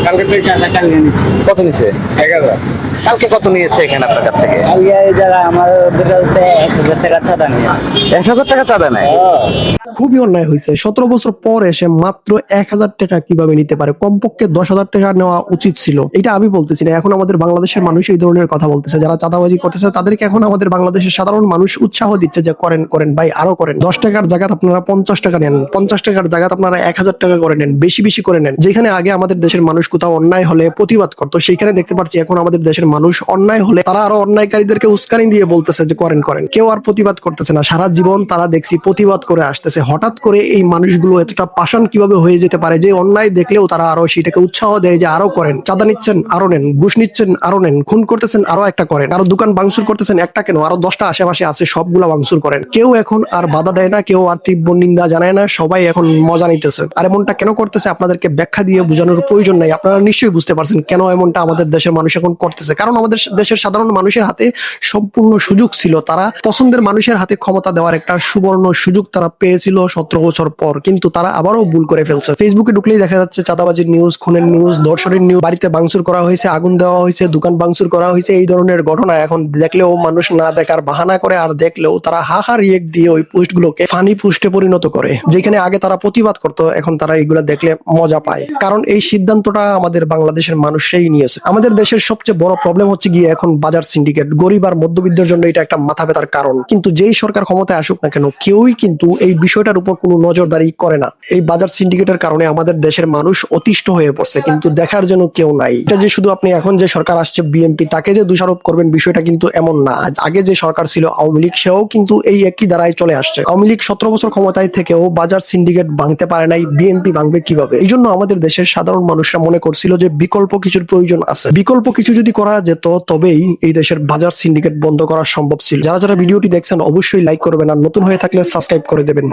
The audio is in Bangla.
কালকে থেকে 4 টাকা নিয়ে নিচ্ছি। কত নিচ্ছে? 1000। কালকে কত নিয়েছে এখানে আপনার কাছ থেকে? কালকে এই জায়গায় আমার বিকালতে 1000 টাকা চাঁদা নিয়ে। 1000 টাকা চাঁদা নেয়? খুবই অন্যায় হয়েছে। 17 বছর পর এসে মাত্র 1000 টাকা কিভাবে নিতে পারে? কমপক্ষে 10,000 টাকা নেওয়া উচিত ছিল। এটা আমি বলতেছি না, এখন আমাদের বাংলাদেশের মানুষ এই ধরনের কথা বলতেছে। যারা চাঁদাবাজি করতেছে তাদেরকে এখন আমাদের বাংলাদেশের সাধারণ মানুষ উৎসাহ দিচ্ছে যে করেন করেন ভাই, আরো করেন। 10 টাকার জায়গায় আপনারা 50 টাকা নেন, 50 টাকার জায়গায় আপনারা 1000 টাকা করে নেন, বেশি বেশি করে নেন। যেখানে আগে আমাদের দেশের মানুষ কোথাও অন্যায় হলে প্রতিবাদ করতো, সেইখানে দেখতে পাচ্ছি এখন আমাদের দেশের মানুষ অন্যায় হলে তারা আরো অন্যায়কারীদেরকে উস্কানি দিয়ে বলতেছে যে করেন করেন। কেউ আর প্রতিবাদ করতেছে না। সারা জীবন তারা দেখছি প্রতিবাদ করে আসতেছে। হঠাৎ করে এই মানুষগুলো এতটা পাষাণ কিভাবে হয়ে যেতে পারে যে অন্যায় দেখলেও তারা আরো সেটাকে উৎসাহ দেয় যে আরো করেন। চাঁদা নিচ্ছেন, আরো নেন। ঘুষ নিচ্ছেন, আরো নেন। খুন করতেছেন, আরো একটা করেন। আরো দোকান ভাঙচুর করতেছেন, একটা কেন, আরো 10টা আশেপাশে আছে, সবগুলা ভাঙচুর করেন। কেউ এখন আর বাধা দেয় না, কেউ আর তীব্র নিন্দা জানায় না, সবাই এখন মজা নিতেছে। আর এমনটা কেন করতেছে আপনাদেরকে ব্যাখ্যা দিয়ে বোঝানোর প্রয়োজন নাই। আপনারা নিশ্চয়ই বুঝতে পারছেন কেন এমনটা আমাদের দেশের মানুষ এখন করতেছে। কারণ আমাদের দেশের সাধারণ মানুষের হাতে সম্পূর্ণ সুযোগ ছিল। তারা পছন্দের মানুষের হাতে ক্ষমতা দেওয়ার একটা সুবর্ণ সুযোগ তারা পেয়েছিল 17 বছর পর, কিন্তু তারা আবারও ভুল করে ফেলছে। ফেসবুকে ঢুকলেই দেখা যাচ্ছে চাঁদাবাজির নিউজ, খুনের নিউজ, ধর্ষণের নিউজ, বাড়িতে ভাঙচুর করা হয়েছে, আগুন দেওয়া হয়েছে, দোকান ভাঙচুর করা হয়েছে। এই ধরনের ঘটনা এখন দেখলেও মানুষ না দেখার বাহানা করে, আর দেখলেও তারা হাহা রিয়েক্ট দিয়ে ওই পোস্টগুলোকে ফানি পোস্টে পরিণত করে। যেখানে আগে তারা প্রতিবাদ করতো, এখন তারা এগুলা দেখলে মজা পায়। কারণ এই সিদ্ধান্তটা আমাদের বাংলাদেশের মানুষই নিয়েছে। আমাদের দেশের সবচেয়ে বড় প্রবলেম হচ্ছে গিয়ে এখন বাজার সিন্ডিকেট। গরিব আর মধ্যবিত্তের জন্য এটা একটা মাথা ব্যথার কারণ। কিন্তু যেই সরকার ক্ষমতায় আসুক না কেন, কেউই কিন্তু এই বিষয়টার উপর কোনো নজরদারি করে না। এই বাজার সিন্ডিকেটের কারণে আমাদের দেশের মানুষ অতিষ্ঠ হয়ে পড়ছে, কিন্তু দেখার জন্য কেউ নাই। এটা যে শুধু আপনি এখন যে সরকার আসছে বিএনপি, তাকে যে দোষারোপ করবেন বিষয়টা কিন্তু এমন না। আগে যে সরকার ছিল আওয়ামী লীগ, সেও কিন্তু এই একই দ্বারাই চলে আসছে। আওয়ামী লীগ 17 বছর ক্ষমতায় থেকেও বাজার সিন্ডিকেট ভাঙতে পারে নাই, বিএনপি ভাঙবে কিভাবে? এই জন্য আমাদের দেশের সাধারণ মানুষরা মনে করছিল যে বিকল্প কিছুর প্রয়োজন আছে। বিকল্প কিছু যদি করা যেত তবেই এই দেশের বাজার সিন্ডিকেট বন্ধ করা সম্ভব ছিল। যারা যারা ভিডিওটি দেখছেন অবশ্যই লাইক করবেন, আর নতুন হয়ে থাকলে সাবস্ক্রাইব করে দেবেন।